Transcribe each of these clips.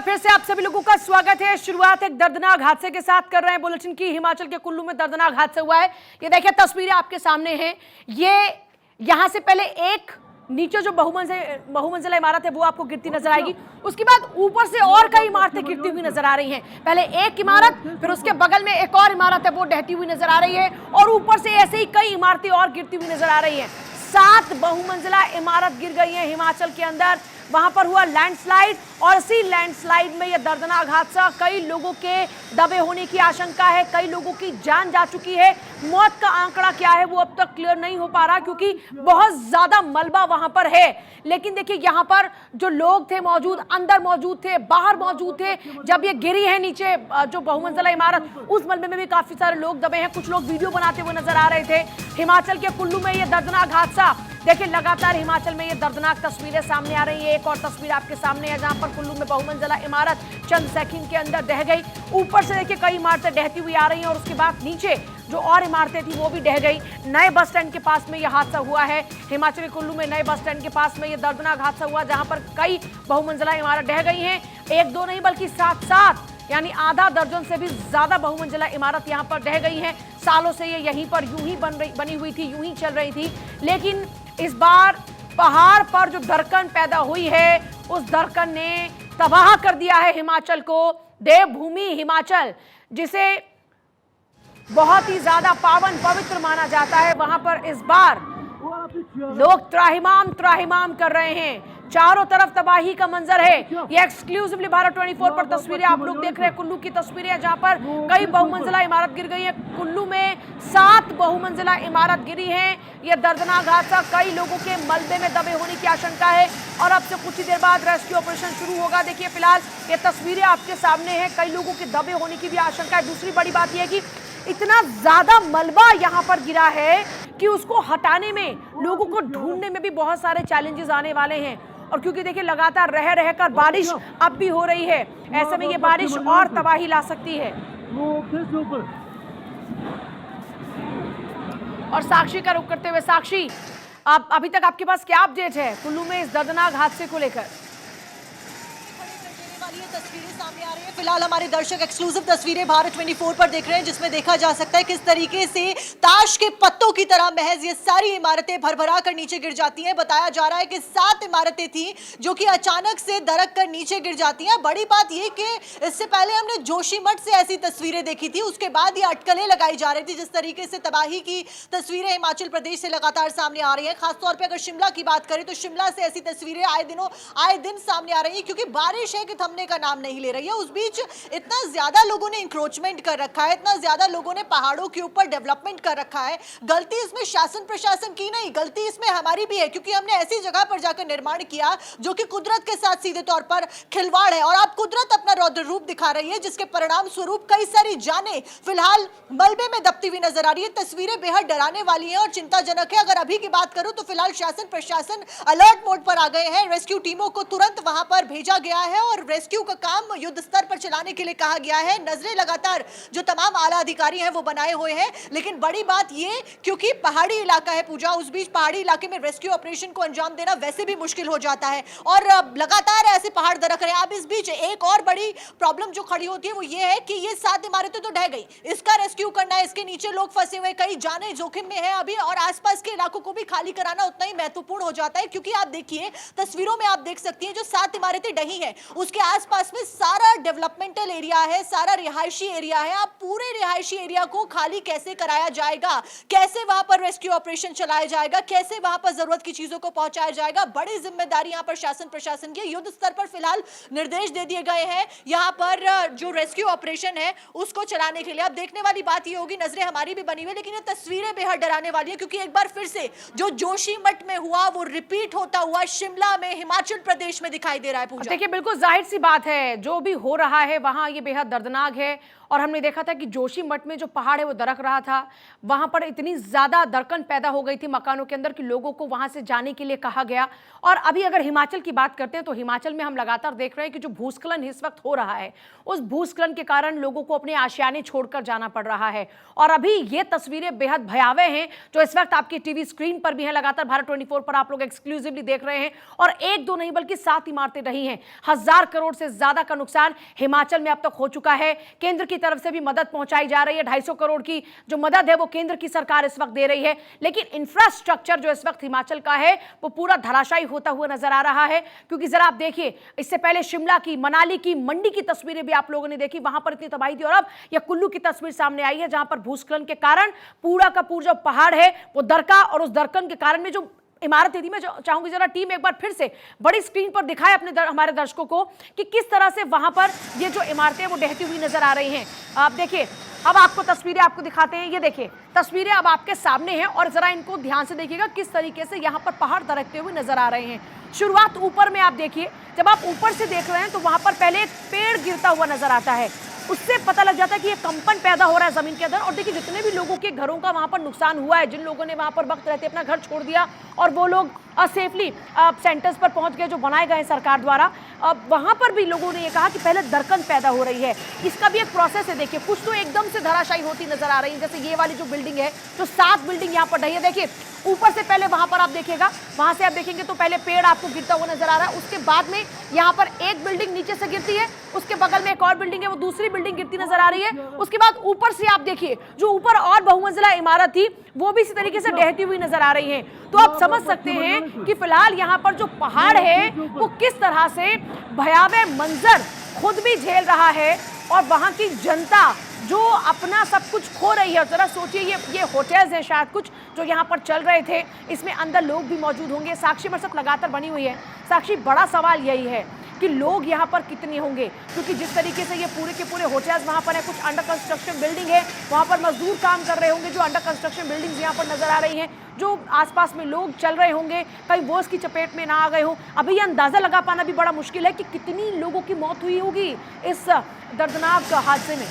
फिर से आप सभी लोगों का स्वागत है। शुरुआत एक दर्दनाक हादसे के साथ कर रहे हैं बुलेटिन की। हिमाचल के कुल्लू में दर्दनाक हादसा हुआ है। ये देखिए तस्वीरें आपके सामने हैं। ये यहां से पहले एक नीचे जो बहुमंजिला इमारत है वो आपको गिरती नजर आएगी। उसके बाद ऊपर से और कई इमारतें गिरती हुई नजर आ रही हैं। पहले एक इमारत, फिर उसके बगल में एक और इमारत है वो ढहती हुई नजर आ रही है, और ऊपर से ऐसे ही कई इमारतें और गिरती हुई नजर आ रही हैं। 7 बहुमंजिला इमारत गिर गई है हिमाचल के अंदर। वहां पर हुआ लैंडस्लाइड, और इसी लैंडस्लाइड में यह दर्दनाक हादसा, कई लोगों के दबे होने की आशंका है, कई लोगों की जान जा चुकी है। मौत का आंकड़ा क्या है वो अब तक क्लियर नहीं हो पा रहा, क्योंकि बहुत ज्यादा मलबा वहां पर है। लेकिन देखिए यहां पर जो लोग थे मौजूद, अंदर मौजूद थे, बाहर मौजूद थे। जब ये गिरी है नीचे जो बहुमंजिला इमारत, उस मलबे में भी काफी सारे लोग दबे हैं। कुछ लोग वीडियो बनाते हुए नजर आ रहे थे। हिमाचल के कुल्लू में यह दर्दनाक हादसा, देखिए लगातार हिमाचल में ये दर्दनाक तस्वीरें सामने आ रही है। एक और तस्वीर आपके सामने है जहां पर कुल्लू में बहुमंजिला इमारत चंद सेकंड के अंदर ढह गई। ऊपर से देखिए कई इमारतें ढहती हुई आ रही हैं, और उसके बाद नीचे जो और इमारतें थी वो भी ढह गई। नए बस स्टैंड के पास में यह हादसा हुआ है। हिमाचल के कुल्लू में नए बस स्टैंड के पास में यह दर्दनाक हादसा हुआ, जहां पर कई बहुमंजिला इमारत ढह गई हैं। एक दो नहीं बल्कि 7 यानी आधा दर्जन से भी ज्यादा बहुमंजिला इमारत यहां पर ढह गई हैं। सालों से ये यहीं पर यूं ही बनी हुई थी, यूं ही चल रही थी। लेकिन इस बार पहाड़ पर जो दरकन पैदा हुई है, उस दरकन ने तबाह कर दिया है हिमाचल को। देवभूमि हिमाचल, जिसे बहुत ही ज्यादा पावन पवित्र माना जाता है, वहां पर इस बार लोग त्राहिमाम कर रहे हैं। चारों तरफ तबाही का मंजर है। ये एक्सक्लूसिवली भारत 24 पर तस्वीरें आप लोग देख रहे हैं। कुल्लू की तस्वीरें जहां पर कई बहुमंजिला इमारत गिर गई है। कुल्लू में 7 बहुमंजिला इमारत गिरी है। यह दर्दनाक हादसा, कई लोगों के मलबे में दबे होने की आशंका है, और अब से कुछ ही देर बाद रेस्क्यू ऑपरेशन शुरू होगा। देखिए फिलहाल ये तस्वीरें आपके सामने हैं। कई लोगों के दबे होने की भी आशंका है। दूसरी बड़ी बात यह है कि इतना ज्यादा मलबा यहां पर गिरा है कि उसको हटाने में, लोगों को ढूंढने में भी बहुत सारे चैलेंजेस आने वाले हैं। और क्योंकि देखिए लगातार रह रहकर बारिश अब भी हो रही है, ऐसे में ये बारिश और तबाही ला सकती है। और साक्षी का रुख करते हुए, साक्षी आप अभी तक आपके पास क्या अपडेट है कुल्लू में इस दर्दनाक हादसे को लेकर? तस्वीरें सामने आ रही है। फिलहाल हमारे दर्शक एक्सक्लूसिव तस्वीरें भारत 24 पर देख रहे हैं, जिसमें देखा जा सकता है किस तरीके से ताश के पत्तों की तरह महज ये सारी इमारतें भरभरा कर नीचे गिर जाती हैं। बताया जा रहा है कि 7 इमारतें थी जो कि अचानक से दरक कर नीचे गिर जाती हैं। बड़ी बात ये कि इससे पहले हमने जोशीमठ से ऐसी तस्वीरें देखी थी, उसके बाद ये अटकलें लगाई जा रही थी। जिस तरीके से तबाही की तस्वीरें हिमाचल प्रदेश से लगातार सामने आ रही हैं, खासतौर पर अगर शिमला की बात करें तो शिमला से ऐसी तस्वीरें आए दिन सामने आ रही है, क्योंकि बारिश है कि थमने का नाम नहीं ले रही है। उस बीच इतना ज्यादा लोगों ने इंक्रोचमेंट कर रखा है, इतना ज्यादा लोगों ने पहाड़ों के ऊपर डेवलपमेंट कर रखा है। गलती इसमें शासन प्रशासन की नहीं, गलती इसमें हमारी भी है, क्योंकि हमने ऐसी जगह पर जाकर निर्माण किया जो कि कुदरत के साथ सीधे तौर पर खिलवाड़ है। और अब कुदरत अपना रौद्र रूप दिखा रही है, जिसके परिणाम स्वरूप कई सारी जानें फिलहाल मलबे में दबती हुई नजर आ रही है। तस्वीरें बेहद डराने वाली हैं और चिंताजनक है। अगर अभी की बात करूं तो फिलहाल शासन प्रशासन अलर्ट मोड पर आ गए हैं। रेस्क्यू टीमों को तुरंत वहां पर भेजा गया है और रेस्क्यू का काम युद्ध स्तर पर चलाने के लिए कहा गया है। नजरें लगातार जो तमाम आला अधिकारी हैं वो बनाए हुए हैं। लेकिन बड़ी बात ये, क्योंकि पहाड़ी इलाका है पूजा, उस बीच पहाड़ी इलाके में रेस्क्यू ऑपरेशन को अंजाम देना वैसे भी मुश्किल हो जाता है, और लगातार ऐसे पहाड़ दरक रहे हैं। अब इस बीच एक और बड़ी प्रॉब्लम जो खड़ी होती है वो ये है कि ये 7 इमारतें तो ढह गई, इसका रेस्क्यू करना है, इसके नीचे लोग फंसे हुए, कई जानें जोखिम में है अभी, और आसपास के इलाकों को भी खाली कराना उतना ही महत्वपूर्ण हो जाता है। क्योंकि आप देखिए तस्वीरों में आप देख सकती हैं जो 7 इमारतें ढही हैं उसके आसपास में सारा डेवलपमेंटल एरिया है, सारा रिहायशी एरिया है। आप पूरे रिहायशी एरिया को खाली कैसे कराया जाएगा, कैसे वहां पर रेस्क्यू ऑपरेशन चलाया जाएगा, कैसे वहां पर जरूरत की चीजों को पहुंचाया जाएगा, बड़ी जिम्मेदारी यहां पर शासन प्रशासन की। युद्ध स्तर पर फिलहाल निर्देश दे दिए गए हैं यहां पर जो रेस्क्यू ऑपरेशन है उसको चलाने के लिए। अब देखने वाली बात यह होगी, नजरें हमारी भी बनी हुई, लेकिन ये तस्वीरें बेहद डराने वाली है, क्योंकि एक बार फिर से जो जोशीमठ में हुआ वो रिपीट होता हुआ शिमला में, हिमाचल प्रदेश में दिखाई दे रहा है। पूजा, देखिए बिल्कुल जाहिर सी बात है, जो भी हो रहा है वहां ये बेहद दर्दनाक है, और हमने देखा था कि जोशीमठ में जो पहाड़ है वो दरक रहा था, वहां पर इतनी ज्यादा दरकन पैदा हो गई थी मकानों के अंदर कि लोगों को वहां से जाने के लिए कहा गया। और अभी अगर हिमाचल की बात करते हैं तो हिमाचल में हम लगातार देख रहे हैं कि जो भूस्खलन इस वक्त हो रहा है, उस भूस्खलन के कारण लोगों को अपने आशियाने छोड़कर जाना पड़ रहा है। और अभी ये तस्वीरें बेहद भयावह हैं जो इस वक्त आपकी टीवी स्क्रीन पर भी हैं, लगातार भारत 24 पर आप लोग एक्सक्लूसिवली देख रहे हैं। और एक दो नहीं बल्कि 7 इमारतें रही हैं। 1000 करोड़ से ज्यादा का नुकसान हिमाचल में अब तक हो चुका है। केंद्र की तरफ से भी मदद पहुंचाई जा रही है, 250 करोड़ की जो मदद है वो केंद्र की सरकार इस वक्त दे रही है। लेकिन इंफ्रास्ट्रक्चर जो इस वक्त हिमाचल का है वो पूरा धराशायी होता हुआ नजर आ रहा है। क्योंकि जरा आप देखिए, इससे पहले शिमला की, मनाली की, मंडी की तस्वीरें भी आप लोगों ने देखी, वहां पर इतनी तबाही थी। और अब यह कुल्लू की तस्वीर सामने आई है जहां पर भूस्खलन के कारण पूरा का पूरा जो पहाड़ है वो दरका, और उस दरकन के कारण में जो इमारतें थी, मैं चाहूंगी जरा टीम एक बार फिर से बड़ी स्क्रीन पर दिखाए हमारे दर्शकों को कि किस तरह से वहां पर ये जो इमारतें वो ढहती हुई नजर आ रही हैं। आप देखिए, अब आपको तस्वीरें आपको दिखाते हैं। ये देखिए तस्वीरें अब आपके सामने हैं और जरा इनको ध्यान से देखिएगा किस तरीके से यहाँ पर पहाड़ दरकते हुए नजर आ रहे हैं। शुरुआत ऊपर में आप देखिए, जब आप ऊपर से देख रहे हैं तो वहां पर पहले एक पेड़ गिरता हुआ नजर आता है, उससे पता लग जाता है कि ये कंपन पैदा हो रहा है जमीन के अंदर। और देखिए जितने भी लोगों के घरों का वहां पर नुकसान हुआ है, जिन लोगों ने वहां पर वक्त रहते अपना घर छोड़ दिया और वो लोग सेफली सेंटर्स पर पहुंच गए जो बनाए गए सरकार द्वारा, वहां पर भी लोगों ने ये कहा कि पहले दरकन पैदा हो रही है। इसका भी एक प्रोसेस है। देखिए कुछ तो एकदम से धराशायी होती नजर आ रही है, जैसे ये वाली जो बिल्डिंग है, जो 7 बिल्डिंग यहाँ पर ढही है। देखिए ऊपर से पहले वहां पर आप देखिएगा, वहां से आप देखेंगे तो पहले पेड़ आपको गिरता हुआ नजर आ रहा है, उसके बाद में यहाँ पर एक बिल्डिंग नीचे से गिरती है, उसके बगल में एक और बिल्डिंग है, वो दूसरी बिल्डिंग गिरती नजर आ रही है। उसके बाद ऊपर से आप देखिए जो ऊपर और बहुमंजिला इमारत थी वो भी इसी तरीके से ढहती हुई नजर आ रही है। तो आप समझ सकते हैं कि फिलहाल यहाँ पर जो पहाड़ है वो किस तरह से भयावह मंजर खुद भी झेल रहा है और वहां की जनता जो अपना सब कुछ खो रही है। जरा सोचिए, ये होटल्स हैं शायद कुछ जो यहाँ पर चल रहे थे, इसमें अंदर लोग भी मौजूद होंगे। साक्षी मेरे साथ लगातार बनी हुई है। साक्षी, बड़ा सवाल यही है कि लोग यहाँ पर कितने होंगे, क्योंकि जिस तरीके से ये पूरे के पूरे होटल्स वहाँ पर है, कुछ अंडर कंस्ट्रक्शन बिल्डिंग है, वहाँ पर मजदूर काम कर रहे होंगे, जो अंडर कंस्ट्रक्शन बिल्डिंग्स यहाँ पर नजर आ रही हैं, जो आसपास में लोग चल रहे होंगे, कहीं वो इसकी चपेट में ना आ गए हो। अभी ये अंदाजा लगा पाना भी बड़ा मुश्किल है कि कितनी लोगों की मौत हुई होगी इस दर्दनाक हादसे में।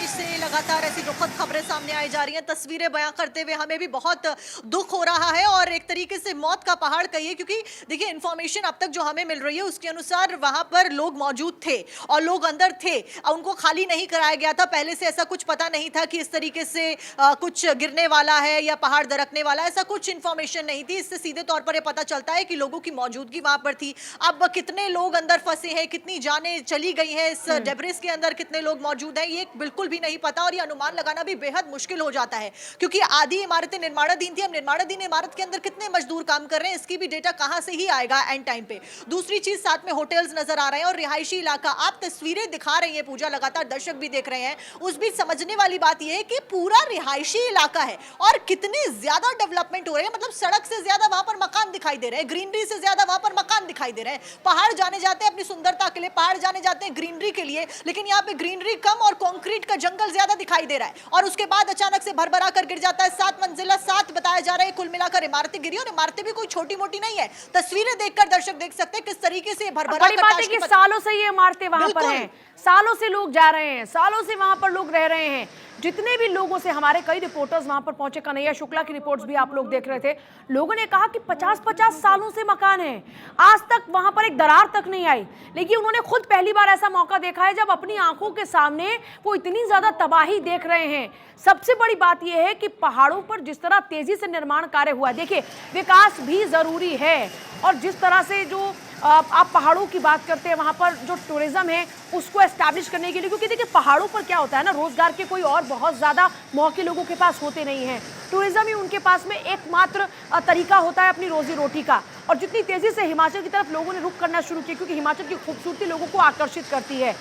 से लगातार ऐसी दुखद खबरें सामने आई जा रही हैं, तस्वीरें बयां करते हुए हमें भी बहुत दुख हो रहा है और एक तरीके से मौत का पहाड़ कहिए। क्योंकि देखिए इंफॉर्मेशन अब तक जो हमें मिल रही है उसके अनुसार वहां पर लोग मौजूद थे और लोग अंदर थे, उनको खाली नहीं कराया गया था। पहले से ऐसा कुछ पता नहीं था कि इस तरीके से कुछ गिरने वाला है या पहाड़ दरकने वाला है, ऐसा कुछ इंफॉर्मेशन नहीं थी। इससे सीधे तौर पर यह पता चलता है कि लोगों की मौजूदगी वहां पर थी। अब कितने लोग अंदर फंसे हैं, कितनी जानें चली गई हैं इस डेब्रिस के अंदर, कितने लोग मौजूद हैं, ये बिल्कुल भी नहीं पता और ये अनुमान लगाना भी बेहद मुश्किल हो जाता है। क्योंकि आधी इमारतें निर्माणाधीन थी, अब निर्माणाधीन इमारत के अंदर कितने मजदूर काम कर रहे हैं इसकी भी डेटा कहां से ही आएगा एंड टाइम पे। दूसरी चीज, साथ में होटल्स नजर आ रहे हैं और रिहायशी इलाका। आप तस्वीरें दिखा रही हैं पूजा, लगातार दर्शक भी देख रहे हैं। उस बीच समझने वाली बात यह है कि पूरा रिहायशी इलाका है और कितने ज्यादा डेवलपमेंट हो रहे हैं, मतलब सड़क से ज्यादा वहां पर मकान दिखाई दे रहे हैं, ग्रीनरी से ज्यादा वहां पर मकान दिखाई दे रहे हैं। पहाड़ जाने जाते हैं अपनी सुंदरता के लिए, पहाड़ जाने जाते हैं ग्रीनरी के लिए, लेकिन यहाँ पे ग्रीनरी कम और कंक्रीट का जंगल ज्यादा दिखाई दे रहा है। और उसके बाद अचानक से भरभरा कर गिर जाता है। 7 मंजिला 7 बताया जा रहा है कुल मिलाकर इमारतें गिरी और इमारतें भी कोई छोटी मोटी नहीं है। तस्वीरें देखकर दर्शक देख सकते हैं किस तरीके से भरभरा बड़ी बात है कि सालों से ये इमारतें वहां पर हैं, सालों से लोग जा रहे हैं, सालों से वहां पर लोग रह रहे हैं। जितने भी लोगों से हमारे कई रिपोर्टर्स वहां पर पहुंचे, कन्हैया शुक्ला की रिपोर्ट्स भी आप लोग देख रहे थे, लोगों ने कहा कि 50-50 सालों से मकान है, आज तक वहां पर एक दरार तक नहीं आई। लेकिन उन्होंने खुद पहली बार ऐसा मौका देखा है जब अपनी आंखों के सामने वो इतनी ज्यादा तबाही देख रहे हैं। सबसे बड़ी बात यह है कि पहाड़ों पर जिस तरह तेजी से निर्माण कार्य हुआ, देखिए विकास भी जरूरी है और जिस तरह से जो आप पहाड़ों की बात करते हैं, वहां पर जो टूरिज्म है उसको एस्टैब्लिश करने के लिए, क्योंकि देखिए पहाड़ों पर क्या होता है ना, रोजगार के कोई और बहुत ज्यादा मौके लोगों के पास होते नहीं हैं। टूरिज्म ही उनके पास में एकमात्र तरीका होता है अपनी रोजी रोटी का। और जितनी तेजी से हिमाचल की तरफ लोगों ने रुख करना शुरू किया, क्योंकि हिमाचल की खूबसूरती लोगों को आकर्षित करती है,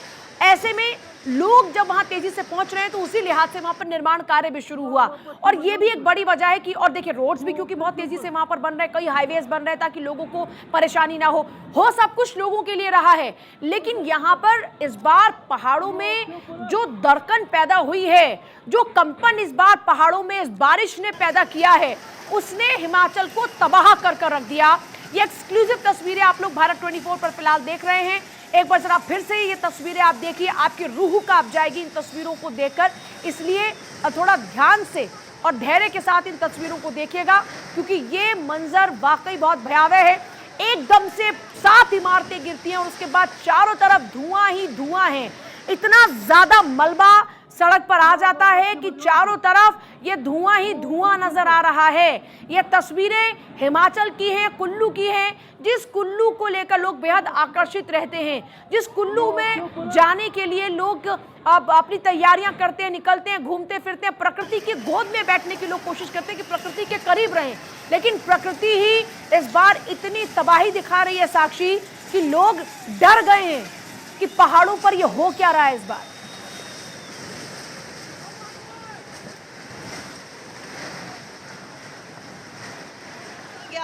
ऐसे में लोग जब वहां तेजी से पहुंच रहे हैं तो उसी लिहाज से वहां पर निर्माण कार्य भी शुरू हुआ। और ये भी एक बड़ी वजह है कि, और देखिए रोड्स भी क्योंकि बहुत तेजी से वहां पर बन रहे हैं, कई हाईवेज बन रहे हैं ताकि लोगों को परेशानी ना हो सब कुछ लोगों के लिए रहा है। लेकिन यहाँ पर इस बार पहाड़ों में जो दरकन पैदा हुई है, जो कंपन इस बार पहाड़ों में इस बारिश ने पैदा किया है, उसने हिमाचल को तबाह कर रख दिया। ये एक्सक्लूसिव तस्वीरें आप लोग भारत 24 पर फिलहाल देख रहे हैं। एक बार जरा फिर से ये तस्वीरें आप देखिए, आपकी रूह कांप जाएगी इन तस्वीरों को देखकर। इसलिए थोड़ा ध्यान से और धैर्य के साथ इन तस्वीरों को देखिएगा, क्योंकि ये मंजर वाकई बहुत भयावह है। एकदम से 7 इमारतें गिरती हैं और उसके बाद चारों तरफ धुआं ही धुआं है। इतना ज्यादा मलबा सड़क पर आ जाता है कि चारों तरफ ये धुआं ही धुआं नजर आ रहा है। ये तस्वीरें हिमाचल की हैं, कुल्लू की हैं, जिस कुल्लू को लेकर लोग बेहद आकर्षित रहते हैं, जिस कुल्लू में जाने के लिए लोग अब अपनी तैयारियां करते हैं, निकलते हैं, घूमते फिरते हैं, प्रकृति की गोद में बैठने की लोग कोशिश करते हैं कि प्रकृति के करीब रहें। लेकिन प्रकृति ही इस बार इतनी तबाही दिखा रही है साक्षी, कि लोग डर गए हैं कि पहाड़ों पर यह हो क्या रहा है इस बार।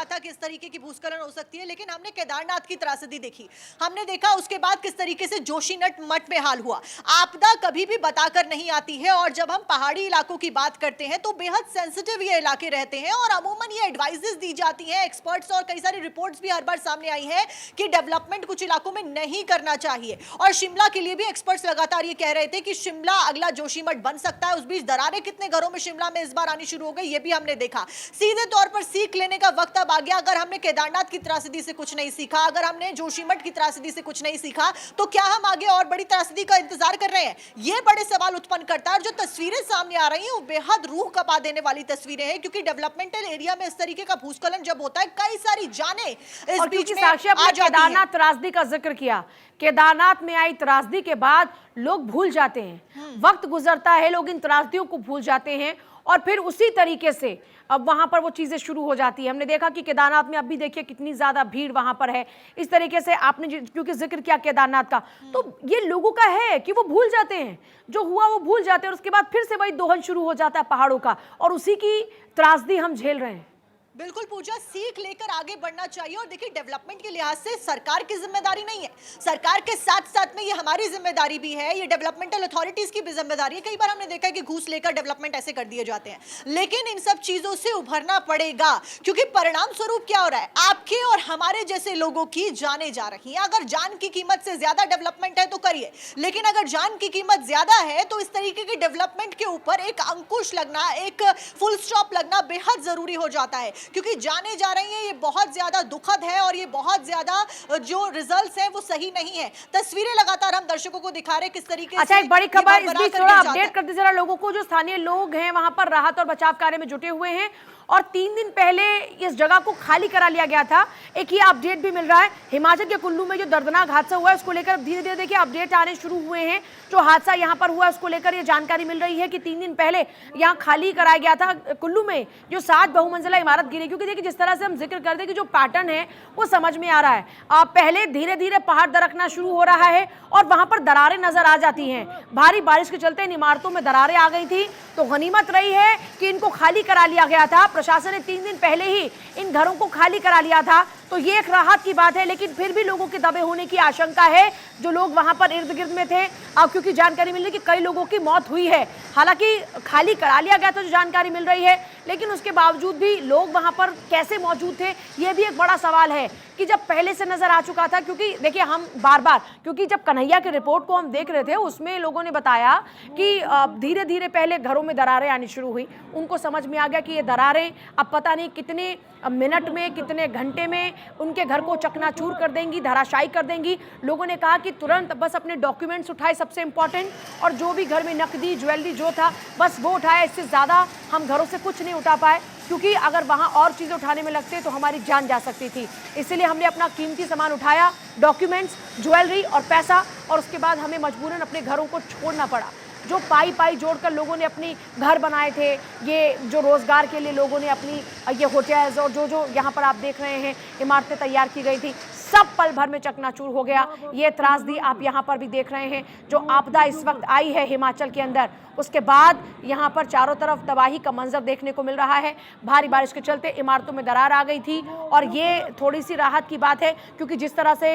था किस तरीके की भूस्खलन हो सकती है, लेकिन हमने केदारनाथ की त्रासदी देखी, हमने देखा उसके बाद किस तरीके से जोशीमठ मठ में हाल हुआ। आपदा कभी भी बताकर नहीं आती है, और जब हम पहाड़ी इलाकों की बात करते हैं तो बेहद सेंसिटिव ये इलाके रहते हैं, और अमूमन ये एडवाइजेस दी जाती हैं एक्सपर्ट्स, और कई सारी रिपोर्ट्स भी हर बार सामने आई है कि डेवलपमेंट कुछ इलाकों में नहीं करना चाहिए। और शिमला के लिए भी एक्सपर्ट्स लगातार ये कह रहे थे कि शिमला अगला जोशीमठ बन सकता है। उस बीच दरारें कितने घरों में शिमला में इस बार आनी शुरू हो गई, ये भी हमने देखा। सीधे तौर पर सीख लेने का वक्त अब आ गया। अगर हमने केदारनाथ की त्रासदी से कुछ नहीं सीखा, अगर हमने जोशीमठ की त्रासदी से कुछ नहीं सीखा, तो क्या हम आगे और बड़ी त्रासदी का इंतजार कर रहे हैं? ये बड़े सवाल उत्पन्न करता है। और जो तस्वीरें सामने आ रही हैं वो बेहद रूह कपा देने वाली तस्वीरें हैं, क्योंकि डेवलपमेंटल एरिया में इस तरीके का भूस्खलन जब होता है, कई सारी जानें इस बीच में आ जाती हैं। केदारनाथ त्रासदी का जिक्र किया, केदारनाथ में आई त्रासदी के बाद लोग भूल जाते हैं, वक्त गुजरता है, लोग इन त्रासदियों को भूल जाते हैं, और फिर उसी तरीके से अब वहां पर वो चीजें शुरू हो जाती है। हमने देखा कि केदारनाथ में अब भी देखिए कितनी ज्यादा भीड़ वहां पर है। इस तरीके से आपने क्योंकि जिक्र किया केदारनाथ का, तो ये लोगों का है कि वो भूल जाते हैं, जो हुआ वो भूल जाते हैं, और उसके बाद फिर से वही दोहन शुरू हो जाता है पहाड़ों का, और उसी की त्रासदी हम झेल रहे हैं। बिल्कुल पूजा, सीख लेकर आगे बढ़ना चाहिए। और देखिए, डेवलपमेंट के लिहाज से सरकार की जिम्मेदारी नहीं है, सरकार के साथ साथ में ये हमारी जिम्मेदारी भी है, ये डेवलपमेंटल अथॉरिटीज की भी जिम्मेदारी है। कई बार हमने देखा है कि घूस लेकर डेवलपमेंट ऐसे कर दिए जाते हैं, लेकिन इन सब चीजों से उभरना पड़ेगा, क्योंकि परिणाम स्वरूप क्या हो रहा है, आपके और हमारे जैसे लोगों की जाने जा रही है। अगर जान की कीमत से ज्यादा डेवलपमेंट है तो करिए, लेकिन अगर जान की कीमत ज्यादा है तो इस तरीके के डेवलपमेंट के ऊपर एक अंकुश लगना, एक फुल स्टॉप लगना बेहद जरूरी हो जाता है, क्योंकि जाने जा रही है, ये बहुत ज्यादा दुखद है, और ये बहुत ज्यादा जो रिजल्ट्स हैं वो सही नहीं है। तस्वीरें लगातार हम दर्शकों को दिखा रहे हैं किस तरीके से। अच्छा, एक बड़ी खबर इस बीच थोड़ा अपडेट कर दीजिए जरा लोगों को, जो स्थानीय लोग हैं वहां पर राहत और बचाव कार्य में जुटे हुए हैं, और 3 दिन पहले इस जगह को खाली करा लिया गया था। एक ये अपडेट भी मिल रहा है, हिमाचल के कुल्लू में जो दर्दनाक हादसा हुआ है उसको लेकर धीरे धीरे देखिए अपडेट आने शुरू हुए हैं। जो हादसा यहाँ पर हुआ उसको लेकर ये जानकारी मिल रही है कि 3 दिन पहले यहाँ खाली कराया गया था कुल्लू में जो 7 बहुमंजिला इमारत गिरी। क्योंकि देखिए जिस तरह से हम जिक्र करते हैं कि जो पैटर्न है वो समझ में आ रहा है, पहले धीरे धीरे पहाड़ दरकना शुरू हो रहा है और वहां पर दरारें नजर आ जाती हैं। भारी बारिश के चलते इन इमारतों में दरारें आ गई थी, तो गनीमत रही है कि इनको खाली करा लिया गया था। प्रशासन ने 3 दिन पहले ही इन घरों को खाली करा लिया था, तो ये एक राहत की बात है। लेकिन फिर भी लोगों के दबे होने की आशंका है, जो लोग वहां पर इर्द गिर्द में थे, क्योंकि जानकारी मिल रही है कि कई लोगों की मौत हुई है। हालांकि खाली करा लिया गया था जो जानकारी मिल रही है, लेकिन उसके बावजूद भी लोग वहां पर कैसे मौजूद थे ये भी एक बड़ा सवाल है कि जब पहले से नजर आ चुका था। क्योंकि देखिए हम बार बार, क्योंकि जब कन्हैया की रिपोर्ट को हम देख रहे थे उसमें लोगों ने बताया कि धीरे धीरे पहले घरों में दरारें आनी शुरू हुई, उनको समझ में आ गया कि ये दरारें अब पता नहीं कितने मिनट में, कितने घंटे में उनके घर को चकनाचूर कर देंगी, धराशायी कर देंगी। लोगों ने कहा कि तुरंत बस अपने डॉक्यूमेंट्स उठाए, सबसे इंपॉर्टेंट, और जो भी घर में नकदी ज्वेलरी जो था बस वो उठाया। इससे ज़्यादा हम घरों से कुछ नहीं उठा पाए, क्योंकि अगर वहाँ और चीज़ें उठाने में लगते तो हमारी जान जा सकती थी। इसलिए हमने अपना कीमती सामान उठाया, डॉक्यूमेंट्स, ज्वेलरी और पैसा, और उसके बाद हमें मजबूरन अपने घरों को छोड़ना पड़ा। जो पाई पाई जोड़कर लोगों ने अपनी घर बनाए थे, ये जो रोज़गार के लिए लोगों ने अपनी ये होटल्स और जो यहाँ पर आप देख रहे हैं इमारतें तैयार की गई थी, सब पल भर में चकनाचूर हो गया। ये त्रासदी आप यहाँ पर भी देख रहे हैं, जो आपदा इस वक्त आई है हिमाचल के अंदर, उसके बाद यहाँ पर चारों तरफ तबाही का मंजर देखने को मिल रहा है। भारी बारिश के चलते इमारतों में दरार आ गई थी, और ये थोड़ी सी राहत की बात है, क्योंकि जिस तरह से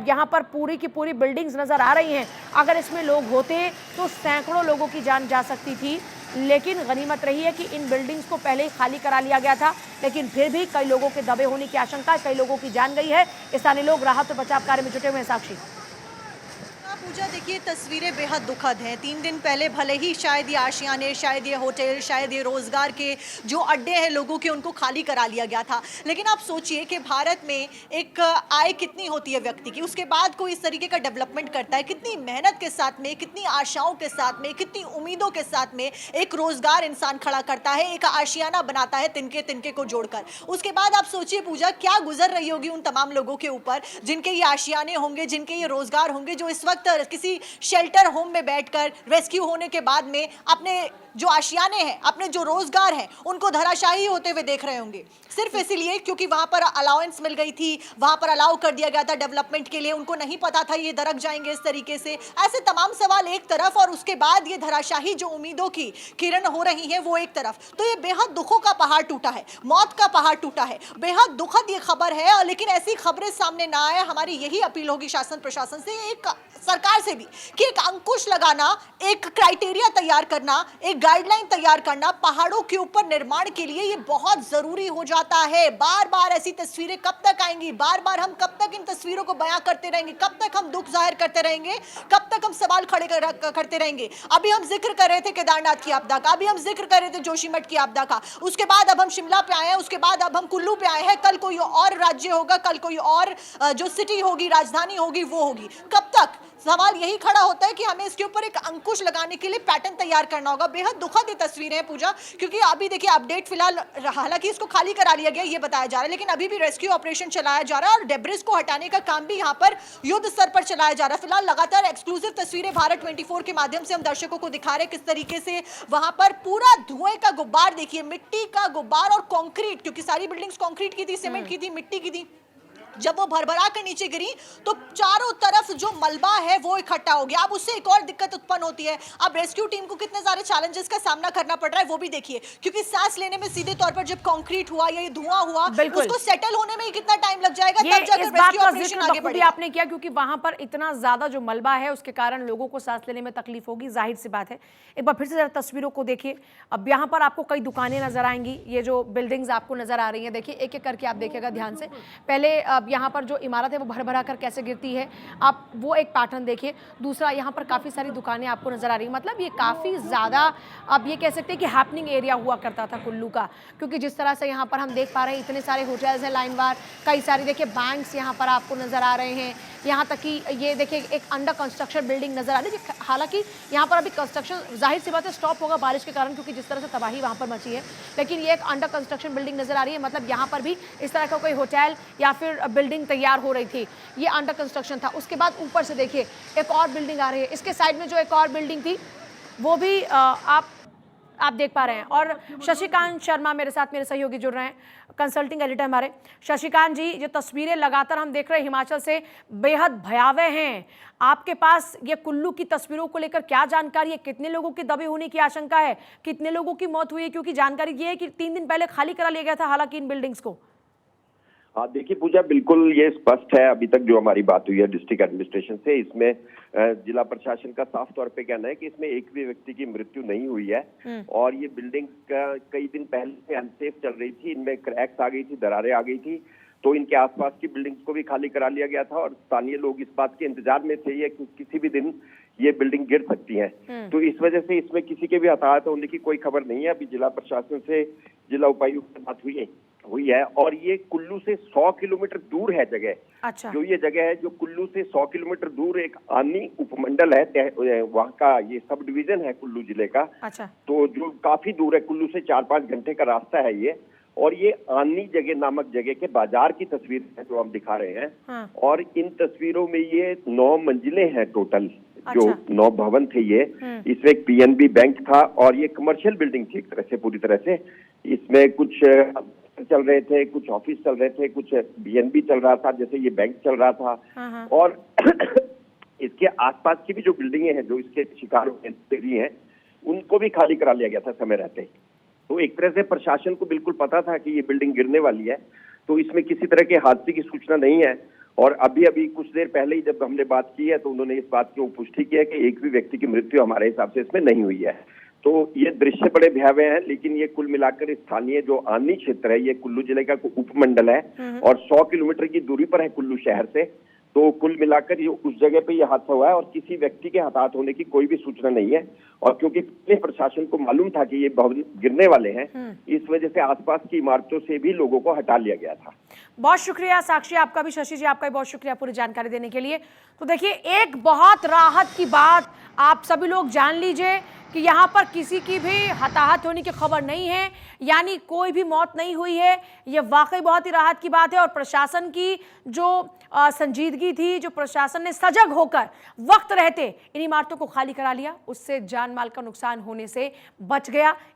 यहाँ पर पूरी की पूरी बिल्डिंग्स नज़र आ रही हैं, अगर इसमें लोग होते तो सैकड़ों लोगों की जान जा सकती थी। लेकिन गनीमत रही है कि इन बिल्डिंग्स को पहले ही खाली करा लिया गया था, लेकिन फिर भी कई लोगों के दबे होने की आशंका है, कई लोगों की जान गई है। स्थानीय लोग राहत और बचाव कार्य में जुटे हुए हैं। साक्षी, पूजा, देखिए तस्वीरें बेहद दुखद हैं। 3 दिन पहले भले ही शायद ये आशियाने, शायद ये होटल, शायद ये रोजगार के जो अड्डे हैं लोगों के, उनको खाली करा लिया गया था। लेकिन आप सोचिए कि भारत में एक आय कितनी होती है व्यक्ति की, उसके बाद कोई इस तरीके का डेवलपमेंट करता है, कितनी मेहनत के साथ में, कितनी आशाओं के साथ में, कितनी उम्मीदों के साथ में एक रोजगार इंसान खड़ा करता है, एक आशियाना बनाता है तिनके तिनके को जोड़कर। उसके बाद आप सोचिए पूजा, क्या गुजर रही होगी उन तमाम लोगों के ऊपर जिनके ये आशियाने होंगे, जिनके ये रोजगार होंगे, जो इस वक्त किसी शेल्टर होम में बैठकर रेस्क्यू होने के बाद में अपने जो आशियाने हैं, अपने जो रोजगार हैं, उनको धराशायी होते हुए देख रहे होंगे, सिर्फ इसीलिए क्योंकि वहां पर अलाउंस मिल गई थी, वहां पर अलाउ कर दिया गया था डेवलपमेंट के लिए, उनको नहीं पता था ये दरक जाएंगे इस तरीके से। ऐसे तमाम सवाल एक तरफ, और उसके बाद ये धराशायी जो उम्मीदों की किरण हो रही है वो एक तरफ। तो ये बेहद दुखों का पहाड़ टूटा है, मौत का पहाड़ टूटा है, बेहद दुखद ये खबर है। और लेकिन ऐसी खबरें सामने ना आए, हमारी यही अपील होगी शासन प्रशासन से, एक सरकार से भी, कि एक अंकुश लगाना, एक क्राइटेरिया तैयार करना, एक गाइडलाइन तैयार करना पहाड़ों के ऊपर निर्माण के लिए, ये बहुत जरूरी हो जाता है। बार बार ऐसी तस्वीरें कब तक आएंगी, बार बार हम कब तक इन तस्वीरों को बयां करते रहेंगे, कब तक हम दुख जाहिर करते रहेंगे, कब तक हम सवाल खड़े करते रहेंगे। अभी हम जिक्र कर रहे थे केदारनाथ की आपदा का, अभी हम जिक्र कर रहे थे जोशीमठ की आपदा का, उसके बाद अब हम शिमला पे आए हैं, उसके बाद अब हम कुल्लू पे आए हैं, कल कोई और राज्य होगा, कल कोई और जो सिटी होगी, राजधानी होगी, वो होगी। कब तक? सवाल यही खड़ा होता है कि हमें इसके ऊपर एक अंकुश लगाने के लिए पैटर्न तैयार करना होगा। बेहद दुखद ये तस्वीरें हैं पूजा, क्योंकि अभी देखिए अपडेट फिलहाल, हालांकि इसको खाली करा लिया गया ये बताया जा रहा है, लेकिन अभी भी रेस्क्यू ऑपरेशन चलाया जा रहा है और डेब्रिस को हटाने का काम भी यहाँ पर युद्ध स्तर पर चलाया जा रहा है। फिलहाल लगातार एक्सक्लूसिव तस्वीरें भारत 24 के माध्यम से हम दर्शकों को दिखा रहे हैं किस तरीके से वहां पर पूरा धुएं का गुब्बार, देखिए मिट्टी का गुब्बार और कंक्रीट, क्योंकि सारी बिल्डिंग्स कंक्रीट की थी, सीमेंट की थी, मिट्टी की थी, जब वो भरभरा कर नीचे गिरी तो चारों तरफ जो मलबा है वो इकट्ठा हो गया। अब उससे एक और दिक्कत उत्पन्न होती है, अब रेस्क्यू टीम को कितने सारे चैलेंजेस का सामना करना पड़ रहा है वो भी देखिए, क्योंकि सांस लेने में सीधे तौर पर जब कंक्रीट हुआ या ये धुआं हुआ, उसको सेटल होने में कितना टाइम लग जाएगा, तब जाकर रेस्क्यू ऑपरेशन आगे बढ़ेगा। आपने किया, क्योंकि वहां पर इतना ज्यादा जो मलबा है उसके कारण लोगों को सांस लेने में तकलीफ होगी, जाहिर सी बात है। एक बार फिर से जरा तस्वीरों को देखिए। अब यहाँ पर आपको कई दुकानें नजर आएंगी, ये जो बिल्डिंग्स आपको नजर आ रही है, देखिए एक एक करके आप देखिएगा ध्यान से। पहले अब यहाँ पर जो इमारत है वो भर भरा कर कैसे गिरती है, आप वो एक पैटर्न देखिए। दूसरा, यहाँ पर काफ़ी सारी दुकानें आपको नज़र आ रही है, मतलब ये काफ़ी ज़्यादा आप ये कह सकते हैं कि हैपनिंग एरिया हुआ करता था कुल्लू का, क्योंकि जिस तरह से यहाँ पर हम देख पा रहे हैं इतने सारे होटल्स हैं लाइनवार, कई सारी देखिए बैंक्स यहाँ पर आपको नज़र आ रहे हैं, यहाँ तक कि ये देखिए एक अंडर कंस्ट्रक्शन बिल्डिंग नज़र आ रही है। हालांकि यहाँ पर अभी कंस्ट्रक्शन जाहिर सी बात है स्टॉप होगा बारिश के कारण, क्योंकि जिस तरह से तबाही वहाँ पर मची है, लेकिन ये एक अंडर कंस्ट्रक्शन बिल्डिंग नज़र आ रही है। मतलब यहाँ पर भी इस तरह का कोई होटल या फिर बिल्डिंग तैयार हो रही थी, ये अंडर कंस्ट्रक्शन था। उसके बाद ऊपर से देखिए एक और बिल्डिंग आ रही है, इसके साइड में जो एक और बिल्डिंग थी वो भी आप देख पा रहे हैं। और शशिकांत शर्मा मेरे साथ, मेरे सहयोगी जुड़ रहे हैं, कंसल्टिंग एडिटर हमारे। शशिकांत जी, ये तस्वीरें लगातार हम देख रहे हैं हिमाचल से, बेहद भयावह हैं। आपके पास ये कुल्लू की तस्वीरों को लेकर क्या जानकारी है? कितने लोगों के दबे होने की आशंका है, कितने लोगों की मौत हुई है? क्योंकि जानकारी ये है कि 3 दिन पहले खाली करा लिया गया था हालांकि इन बिल्डिंग्स को। हाँ देखिए पूजा, बिल्कुल ये स्पष्ट है अभी तक जो हमारी बात हुई है डिस्ट्रिक्ट एडमिनिस्ट्रेशन से, इसमें जिला प्रशासन का साफ तौर पे कहना है कि इसमें एक भी व्यक्ति की मृत्यु नहीं हुई है। और ये बिल्डिंग कई दिन पहले से अनसेफ चल रही थी, इनमें क्रैक्स आ गई थी, दरारें आ गई थी, तो इनके आसपास की बिल्डिंग्स को भी खाली करा लिया गया था। और स्थानीय लोग इस बात के इंतजार में थे कि किसी भी दिन ये बिल्डिंग गिर सकती है, तो इस वजह से इसमें किसी के भी हताहत होने की कोई खबर नहीं है। अभी जिला प्रशासन से जिला उपायुक्त से बात हुई है और ये कुल्लू से 100 किलोमीटर दूर है जगह। अच्छा। जो ये जगह है जो कुल्लू से 100 किलोमीटर दूर एक आनी उपमंडल है, वहाँ का ये सब डिवीजन है कुल्लू जिले का। अच्छा। तो जो काफी दूर है, कुल्लू से 4-5 घंटे का रास्ता है ये। और ये आनी जगह नामक जगह के बाजार की तस्वीर है जो हम दिखा रहे हैं। हाँ। और इन तस्वीरों में ये 9 मंजिलें हैं टोटल। अच्छा। जो 9 भवन थे ये, इसमें एक पीएनबी बैंक था और ये कमर्शियल बिल्डिंग थी एक तरह से, पूरी तरह से। इसमें कुछ चल रहे थे, कुछ ऑफिस चल रहे थे, कुछ बीएनबी चल रहा था, जैसे ये बैंक चल रहा था। हाँ। और इसके आसपास की भी जो बिल्डिंगें हैं जो इसके शिकार हुई हैं, उनको भी खाली करा लिया गया था समय रहते। तो एक तरह से प्रशासन को बिल्कुल पता था कि ये बिल्डिंग गिरने वाली है, तो इसमें किसी तरह के हादसे की सूचना नहीं है। और अभी कुछ देर पहले ही जब हमने बात की है तो उन्होंने इस बात की पुष्टि की है कि एक भी व्यक्ति की मृत्यु हमारे हिसाब से इसमें नहीं हुई है। तो ये दृश्य बड़े भयावह हैं, लेकिन ये कुल मिलाकर स्थानीय जो आनी क्षेत्र है, ये कुल्लू जिले का उपमंडल है और 100 किलोमीटर की दूरी पर है कुल्लू शहर से। तो कुल मिलाकर ये उस जगह पे ये हादसा हुआ है और किसी व्यक्ति के हताहत होने की कोई भी सूचना नहीं है। और क्योंकि पहले प्रशासन को मालूम था कि ये भवन गिरने वाले हैं, इस वजह से आसपास की इमारतों से भी लोगों को हटा लिया गया था। बहुत शुक्रिया साक्षी, आपका भी, शशि जी आपका भी बहुत शुक्रिया पूरी जानकारी देने के लिए। तो देखिए, एक बहुत राहत की बात आप सभी लोग जान लीजिए कि यहाँ पर किसी की भी हताहत होने की खबर नहीं है, यानी कोई भी मौत नहीं हुई है। ये वाकई बहुत ही राहत की बात है और प्रशासन की जो संजीदगी थी, जो प्रशासन ने सजग होकर वक्त रहते इन इमारतों को खाली करा लिया, उससे जान माल का नुकसान होने से बच गया।